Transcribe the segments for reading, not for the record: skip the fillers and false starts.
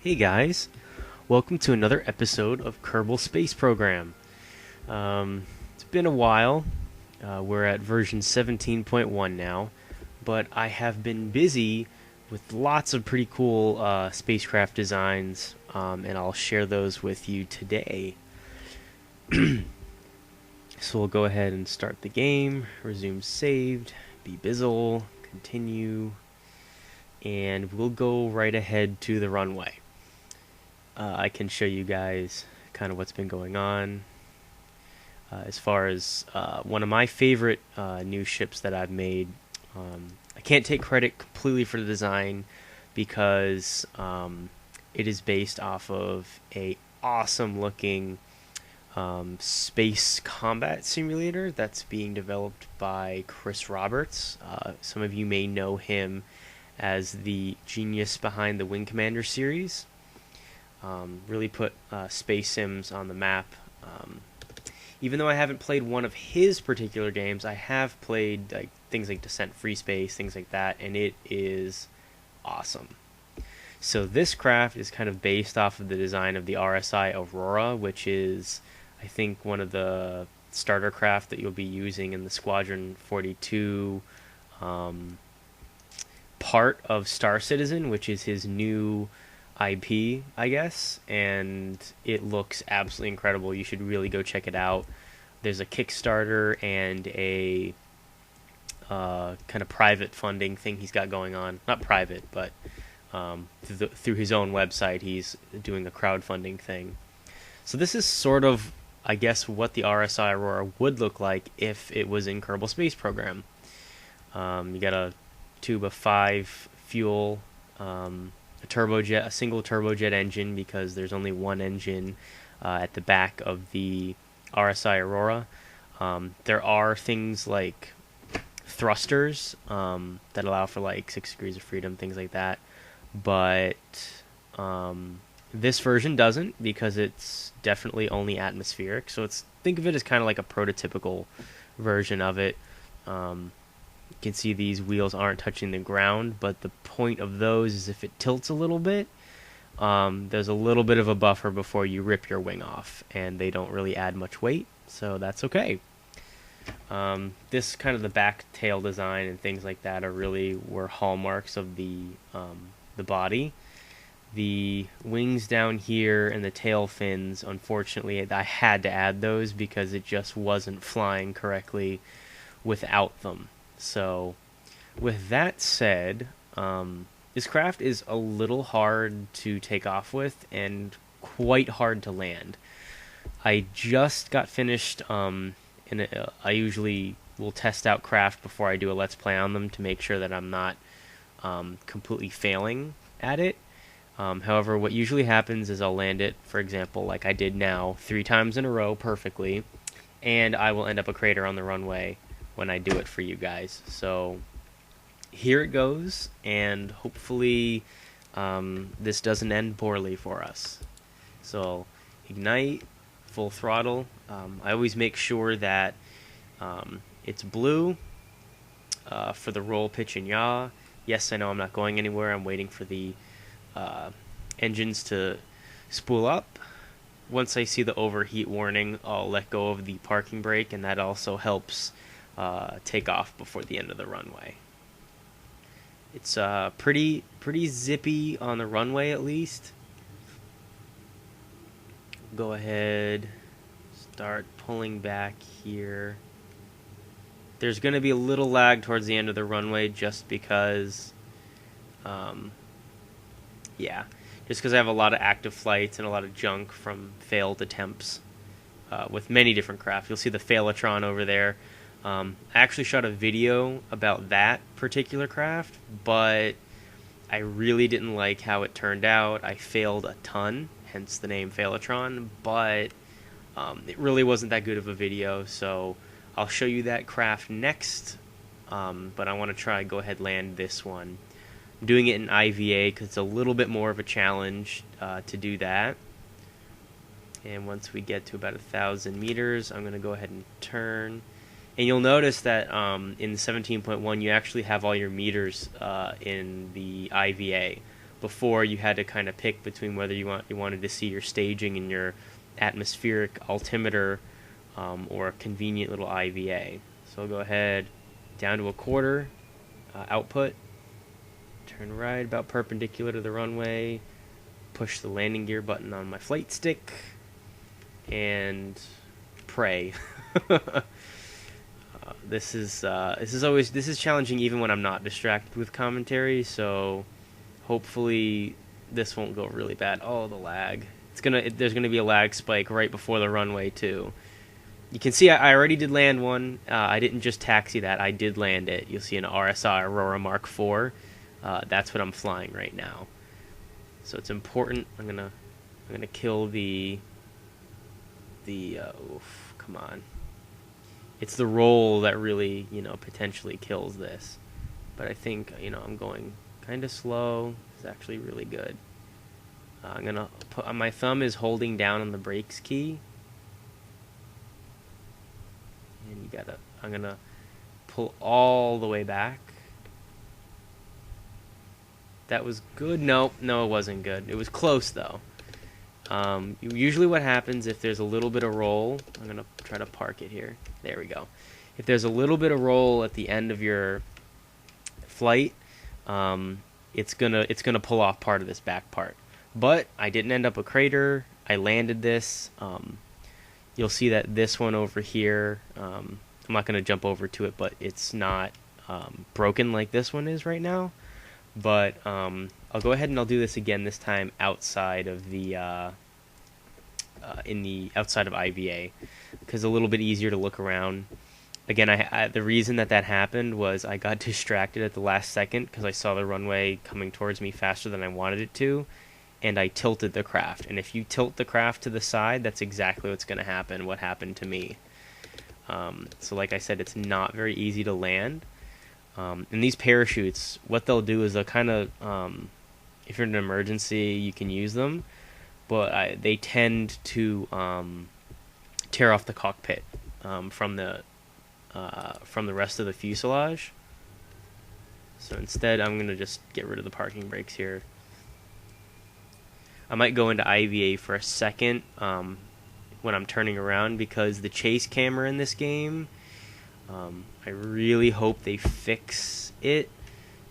Hey guys, welcome to another episode of Kerbal Space Program. It's been a while. We're at version 17.1 now, but I have been busy with lots of pretty cool spacecraft designs, and I'll share those with you today. So we'll go ahead and start the game, resume saved, be bizzle, continue, and we'll go right ahead to the runway. I can show you guys kind of what's been going on. As far as one of my favorite new ships that I've made, I can't take credit completely for the design because it is based off of a awesome looking space combat simulator that's being developed by Chris Roberts. Some of you may know him as the genius behind the Wing Commander series. Really put space sims on the map. Even though I haven't played one of his particular games, I have played things like Descent Free Space, things like that, and it is awesome. So this craft is kind of based off of the design of the RSI Aurora, which is, I think, one of the starter craft that you'll be using in the Squadron 42 part of Star Citizen, which is his new IP, I guess, and it looks absolutely incredible. You should really go check it out. There's a Kickstarter and a kind of private funding thing he's got going on. Not private, but through his own website, he's doing a crowdfunding thing. So this is sort of, I guess, what the RSI Aurora would look like if it was in Kerbal Space Program. You got a tube of 5 fuel, a turbojet, a single turbojet engine, because there's only one engine at the back of the RSI Aurora. There are things like thrusters that allow for like 6 degrees of freedom, things like that. But this version doesn't, because it's definitely only atmospheric. So think of it as kind of like a prototypical version of it. You can see these wheels aren't touching the ground, but the point of those is if it tilts a little bit, there's a little bit of a buffer before you rip your wing off, and they don't really add much weight, so that's okay. This kind of the back tail design and things like that were hallmarks of the body. The wings down here and the tail fins, unfortunately, I had to add those because it just wasn't flying correctly without them. So, with that said, this craft is a little hard to take off with and quite hard to land. I just got finished, I usually will test out craft before I do a Let's Play on them to make sure that I'm not completely failing at it. However, what usually happens is I'll land it, for example, like I did now, 3 times in a row perfectly, and I will end up a crater on the runway when I do it for you guys. So here it goes, and hopefully this doesn't end poorly for us. So ignite, full throttle. I always make sure that it's blue for the roll, pitch, and yaw. Yes, I know I'm not going anywhere. I'm waiting for the engines to spool up. Once I see the overheat warning, I'll let go of the parking brake, and that also helps take off before the end of the runway. It's pretty zippy on the runway, at least. Go ahead, start pulling back here. There's going to be a little lag towards the end of the runway just because, just because I have a lot of active flights and a lot of junk from failed attempts with many different craft. You'll see the Failatron over there. I actually shot a video about that particular craft, but I really didn't like how it turned out. I failed a ton, hence the name Failatron, but it really wasn't that good of a video, so I'll show you that craft next, but I want to go ahead and land this one. I'm doing it in IVA because it's a little bit more of a challenge to do that. And once we get to about 1,000 meters, I'm going to go ahead and turn. And you'll notice that in 17.1 you actually have all your meters in the IVA, before you had to kind of pick between whether you wanted to see your staging and your atmospheric altimeter or a convenient little IVA. So I'll go ahead down to a quarter output, turn right about perpendicular to the runway, push the landing gear button on my flight stick, and pray. This is challenging even when I'm not distracted with commentary, so hopefully this won't go really bad. Oh, the lag. There's gonna be a lag spike right before the runway too. You can see I already did land one. I didn't just taxi that. I did land it. You'll see an RSI Aurora Mark IV. That's what I'm flying right now. So it's important. I'm gonna kill the oof, come on. It's the roll that really, potentially kills this. But I think, I'm going kind of slow. It's actually really good. I'm gonna put my thumb is holding down on the brakes key. And I'm gonna pull all the way back. That was good. No, it wasn't good. It was close though. Usually what happens if there's a little bit of roll, I'm gonna try to park it here. There we go. If there's a little bit of roll at the end of your flight, it's gonna pull off part of this back part. But I didn't end up a crater. I landed this. You'll see that this one over here, I'm not gonna jump over to it, but it's not broken like this one is right now. But I'll go ahead and I'll do this again, this time outside of the outside of IVA, because it's a little bit easier to look around. Again, the reason that happened was I got distracted at the last second because I saw the runway coming towards me faster than I wanted it to, and I tilted the craft. And if you tilt the craft to the side, that's exactly what's going to happen. What happened to me. So like I said, it's not very easy to land. And these parachutes, what they'll do is they'll kind of, if you're in an emergency, you can use them, but they tend to tear off the cockpit from the rest of the fuselage. So instead, I'm going to just get rid of the parking brakes here. I might go into IVA for a second when I'm turning around, because the chase camera in this game, I really hope they fix it,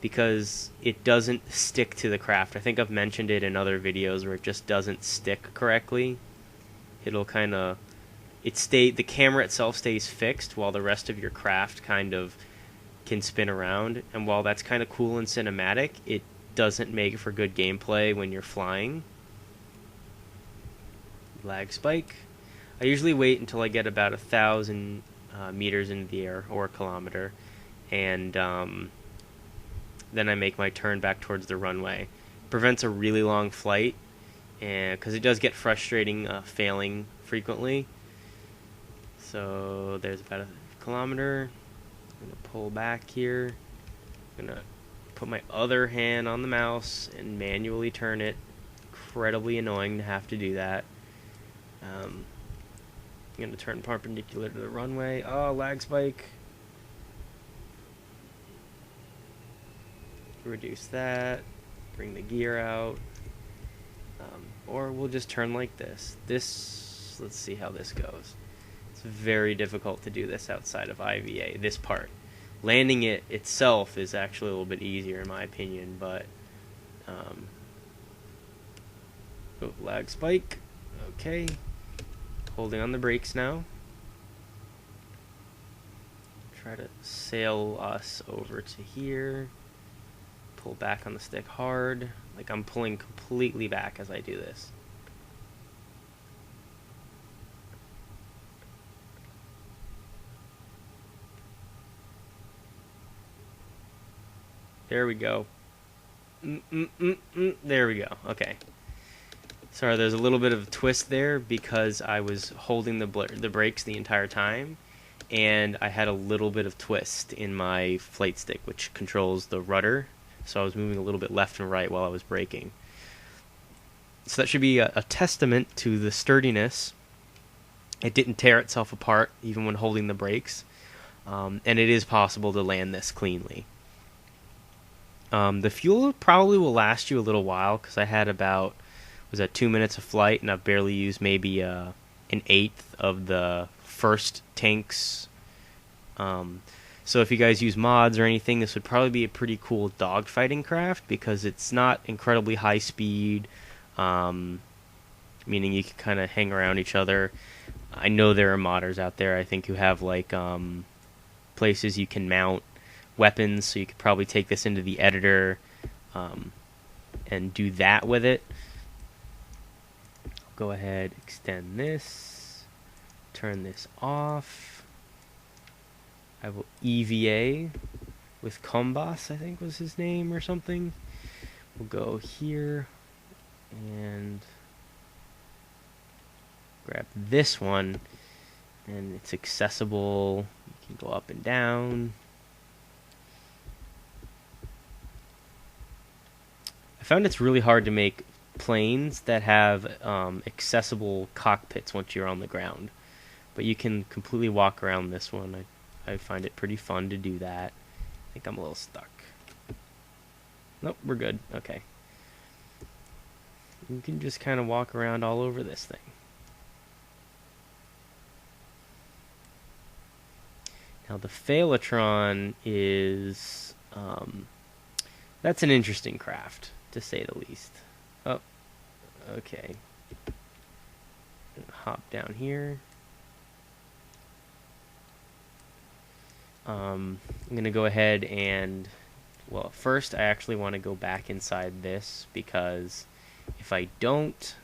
because it doesn't stick to the craft. I think I've mentioned it in other videos where it just doesn't stick correctly. It'll kind of, the camera itself stays fixed while the rest of your craft kind of can spin around. And while that's kind of cool and cinematic, it doesn't make for good gameplay when you're flying. Lag spike. I usually wait until I get about 1,000 meters into the air, or a kilometer, and then I make my turn back towards the runway. It prevents a really long flight, and because it does get frustrating failing frequently. So there's about 1 kilometer. I'm going to pull back here. I'm going to put my other hand on the mouse and manually turn it. Incredibly annoying to have to do that. I'm going to turn perpendicular to the runway. Oh, lag spike. Reduce that. Bring the gear out. Or we'll just turn like this. Let's see how this goes. It's very difficult to do this outside of IVA, this part. Landing it itself is actually a little bit easier in my opinion, but oh, lag spike. Okay. Holding on the brakes now. Try to sail us over to here. Pull back on the stick hard. Like I'm pulling completely back as I do this. There we go. There we go. Okay. Sorry, there's a little bit of a twist there because I was holding the brakes the entire time, and I had a little bit of twist in my flight stick, which controls the rudder, so I was moving a little bit left and right while I was braking. So that should be a testament to the sturdiness. It didn't tear itself apart even when holding the brakes, and it is possible to land this cleanly. The fuel probably will last you a little while because I had about, was that 2 minutes of flight, and I've barely used maybe an eighth of the first tank's. So if you guys use mods or anything, this would probably be a pretty cool dogfighting craft because it's not incredibly high speed, meaning you can kind of hang around each other. I know there are modders out there, I think, who have like places you can mount weapons, so you could probably take this into the editor and do that with it. Go ahead, extend this, turn this off. I will EVA with Combas, I think was his name or something. We'll go here and grab this one, and it's accessible. You can go up and down. I found it's really hard to make planes that have accessible cockpits once you're on the ground, but you can completely walk around this one. I find it pretty fun to do that. I think I'm a little stuck. Nope, we're good. Okay. You can just kind of walk around all over this thing. Now the Phaelotron is... that's an interesting craft, to say the least. Oh, okay. Hop down here. I'm going to go ahead and, well, first I actually want to go back inside this, because if I don't,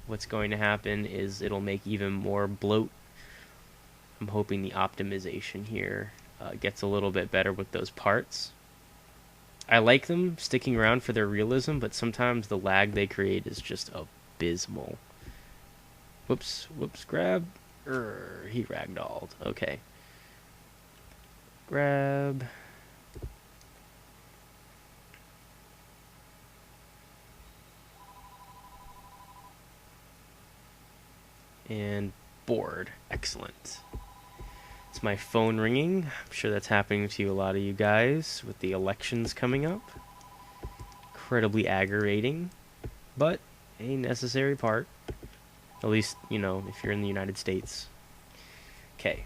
what's going to happen is it'll make even more bloat. I'm hoping the optimization here gets a little bit better with those parts. I like them sticking around for their realism, but sometimes the lag they create is just abysmal. Whoops, grab. He ragdolled. Okay. Grab. And board. Excellent. It's my phone ringing. I'm sure that's happening to a lot of you guys with the elections coming up. Incredibly aggravating, but a necessary part. At least, you know, if you're in the United States. Okay.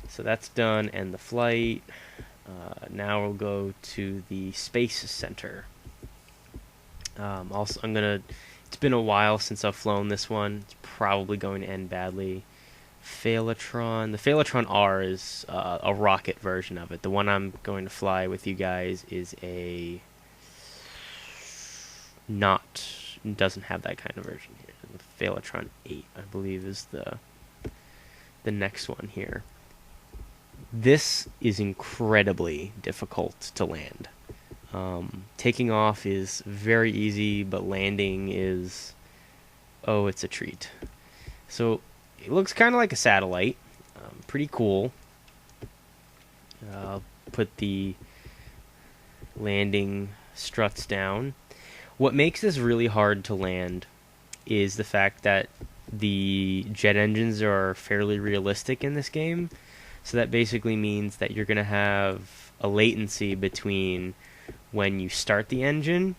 So that's done, and the flight. Now we'll go to the Space Center. Also, it's been a while since I've flown this one. It's probably going to end badly. Phaelotron. The Phaelotron R is a rocket version of it. The one I'm going to fly with you guys is a doesn't have that kind of version here. The Phaelotron 8, I believe, is the next one here. This is incredibly difficult to land. Taking off is very easy, but landing is, oh, it's a treat. So it looks kind of like a satellite. Pretty cool. I'll put the landing struts down. What makes this really hard to land is the fact that the jet engines are fairly realistic in this game. So that basically means that you're going to have a latency between when you start the engine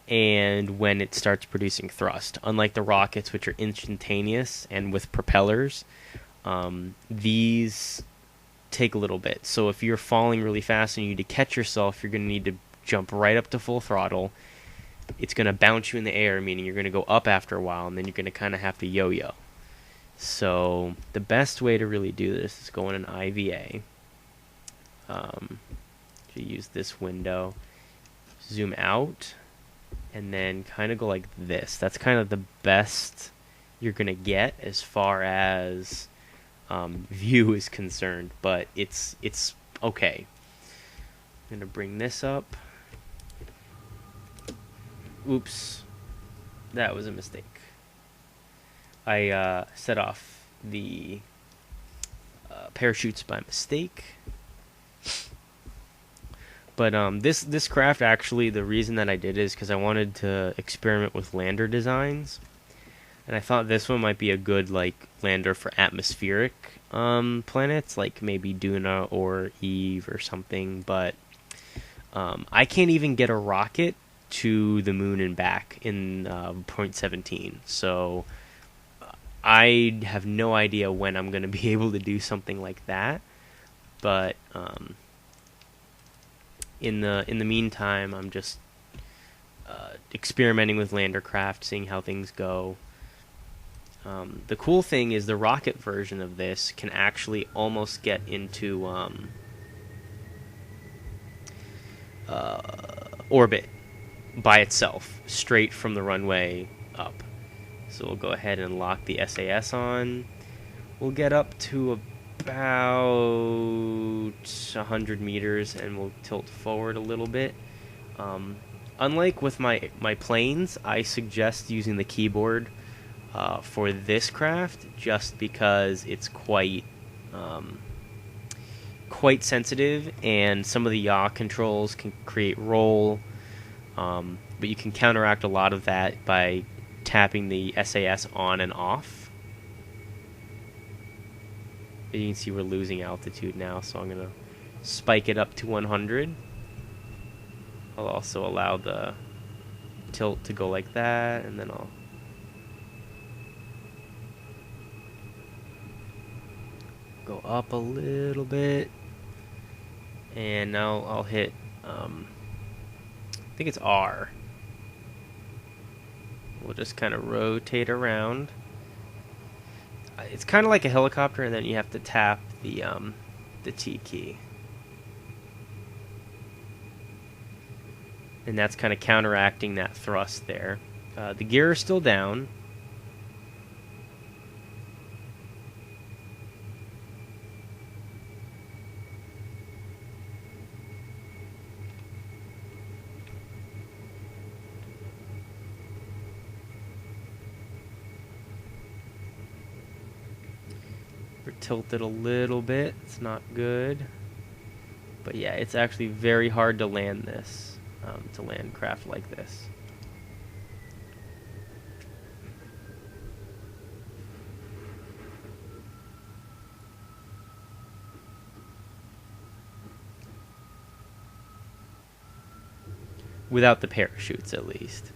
and when it starts producing thrust. Unlike the rockets, which are instantaneous and with propellers, these take a little bit. So if you're falling really fast and you need to catch yourself, you're going to need to jump right up to full throttle. It's going to bounce you in the air, meaning you're going to go up after a while, and then you're going to kind of have to yo-yo. So the best way to really do this is go in an IVA. To use this window, zoom out, and then kind of go like this. That's kind of the best you're gonna get as far as view is concerned, but it's okay. I'm gonna bring this up. Oops, that was a mistake. I set off the parachutes by mistake. But this craft, actually, the reason that I did it is because I wanted to experiment with lander designs. And I thought this one might be a good lander for atmospheric planets, like maybe Duna or Eve or something. But I can't even get a rocket to the moon and back in point 17. So I have no idea when I'm going to be able to do something like that. But in the meantime, I'm just experimenting with Landercraft, seeing how things go. The cool thing is the rocket version of this can actually almost get into orbit by itself, straight from the runway up. So we'll go ahead and lock the SAS on. We'll get up to about 100 meters and we'll tilt forward a little bit. Unlike with my planes, I suggest using the keyboard for this craft just because it's quite sensitive, and some of the yaw controls can create roll, but you can counteract a lot of that by tapping the SAS on and off. You can see we're losing altitude now, so I'm going to spike it up to 100. I'll also allow the tilt to go like that, and then I'll go up a little bit, and now I'll hit I think it's R. We'll just kind of rotate around. It's kind of like a helicopter, and then you have to tap the T key, and that's kind of counteracting that thrust there. The gear is still down. Tilted a little bit. It's not good, but yeah, it's actually very hard to land this, to land craft like this. Without the parachutes, at least.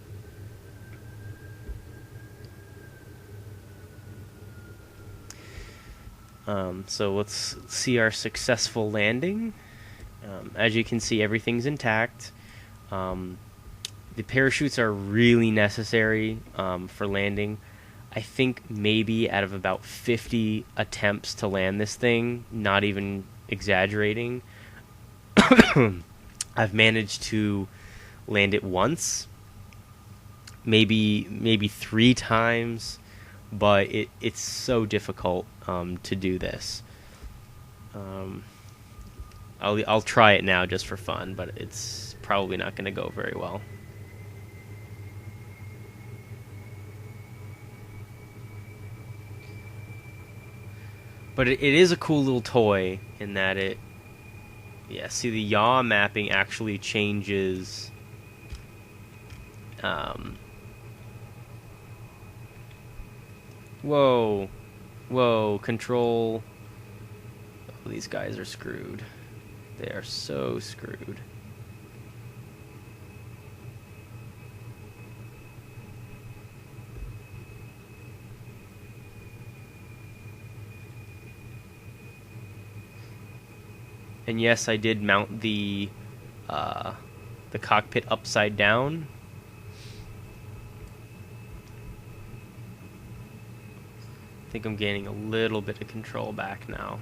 So let's see our successful landing. As you can see, everything's intact. The parachutes are really necessary for landing. I think maybe out of about 50 attempts to land this thing, not even exaggerating, I've managed to land it once, maybe 3 times. But it's so difficult to do this. I'll try it now just for fun, but it's probably not going to go very well. But it is a cool little toy in that see, the yaw mapping actually changes. Whoa, control. Oh, these guys are screwed. They are so screwed. And yes, I did mount the cockpit upside down. I think I'm gaining a little bit of control back now.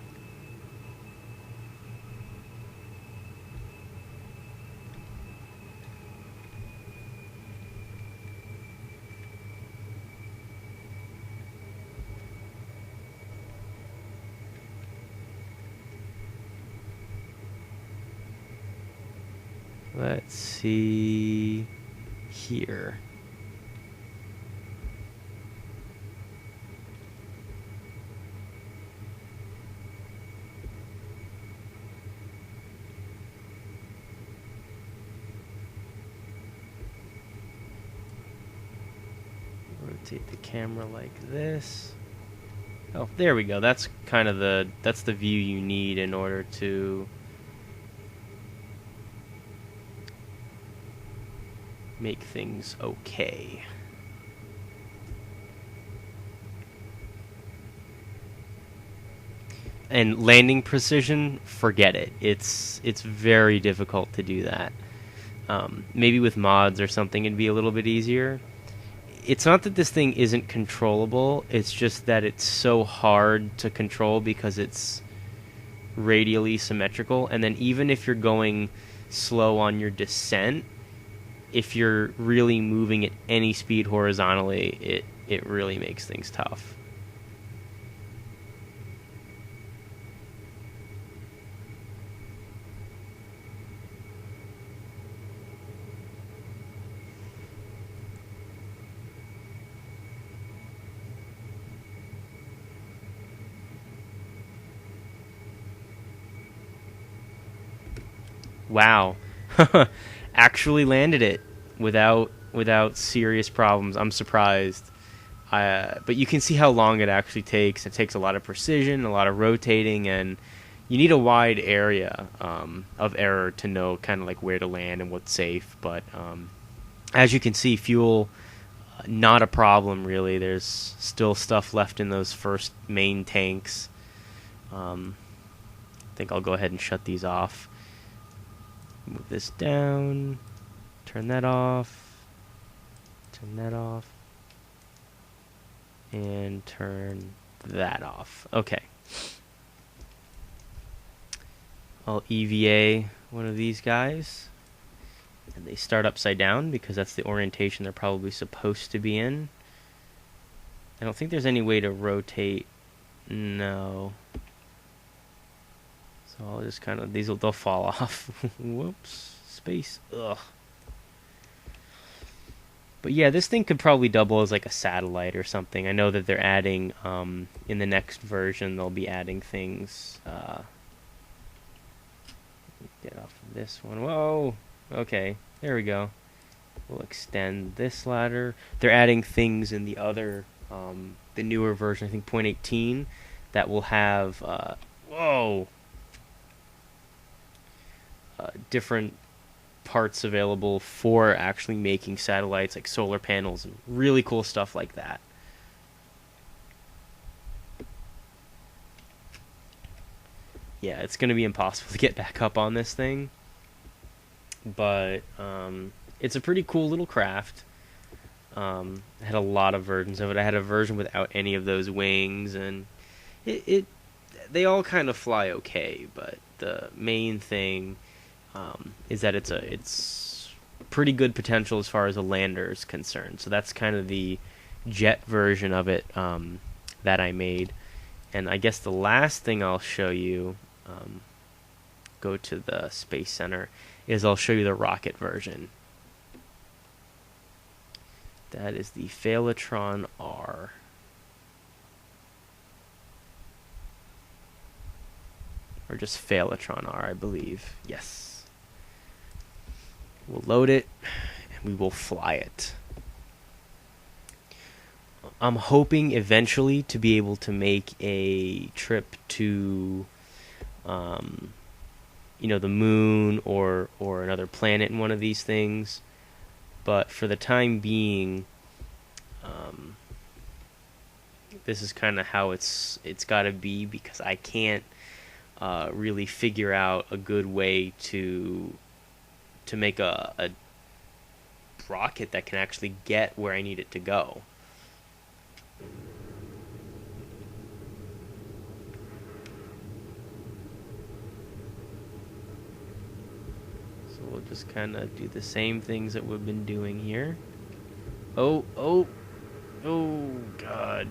Let's see here. Rotate the camera like this. Oh, there we go. That's kind of the view you need in order to make things okay. And landing precision, forget it. It's very difficult to do that. Maybe with mods or something it'd be a little bit easier. It's not that this thing isn't controllable, it's just that it's so hard to control because it's radially symmetrical, and then even if you're going slow on your descent, if you're really moving at any speed horizontally, it really makes things tough. Wow. Actually landed it without serious problems. I'm surprised. But you can see how long it actually takes. It takes a lot of precision, a lot of rotating, and you need a wide area of error to know kind of like where to land and what's safe. But as you can see, fuel, not a problem really. There's still stuff left in those first main tanks. I think I'll go ahead and shut these off. Move this down, turn that off, and turn that off. Okay. I'll EVA one of these guys, and they start upside down because that's the orientation they're probably supposed to be in. I don't think there's any way to rotate. No. So I'll just kind of, they'll fall off. Whoops. Space. Ugh. But yeah, this thing could probably double as like a satellite or something. I know that they're adding, in the next version, they'll be adding things. Get off of this one. Whoa! Okay, there we go. We'll extend this ladder. They're adding things in the other, the newer version, I think 0.18, that will have, whoa! Different parts available for actually making satellites, like solar panels and really cool stuff like that. Yeah, it's going to be impossible to get back up on this thing, but it's a pretty cool little craft. I had a lot of versions of it. I had a version without any of those wings, and they all kind of fly okay, but the main thing is that it's pretty good potential as far as a lander is concerned. So that's kind of the jet version of it that I made. And I guess the last thing I'll show you, go to the Space Center, is I'll show you the rocket version. That is the Phaletron R. Or just Phaletron R, I believe. Yes. We'll load it, and we will fly it. I'm hoping eventually to be able to make a trip to, the moon or another planet in one of these things. But for the time being, this is kind of how it's got to be, because I can't really figure out a good way to make a rocket that can actually get where I need it to go. So we'll just kind of do the same things that we've been doing here. Oh, God.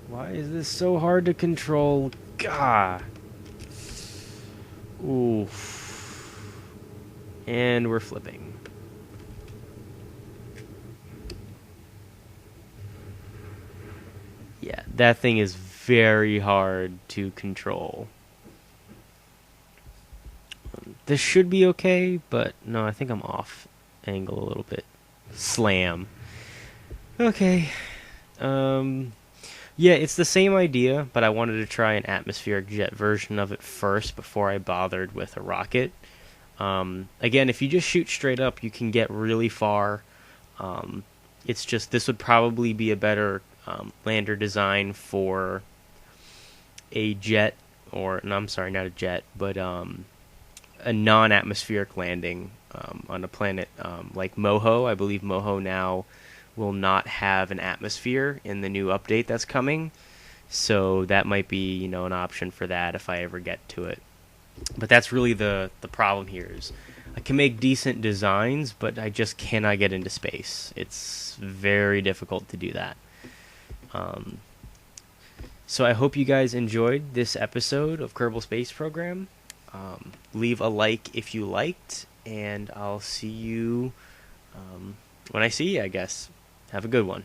Why is this so hard to control? Gah. Oof. And we're flipping. Yeah, that thing is very hard to control. This should be okay, but no, I think I'm off angle a little bit. Slam. Okay. Yeah, it's the same idea, but I wanted to try an atmospheric jet version of it first before I bothered with a rocket. Again, if you just shoot straight up, you can get really far. It's just this would probably be a better lander design for a jet, or no, I'm sorry, not a jet, but a non-atmospheric landing on a planet like Moho. I believe Moho now will not have an atmosphere in the new update that's coming, so that might be an option for that if I ever get to it. But that's really the problem here is I can make decent designs, but I just cannot get into space. It's very difficult to do that. So I hope you guys enjoyed this episode of Kerbal Space Program. Leave a like if you liked, and I'll see you when I see you, I guess. Have a good one.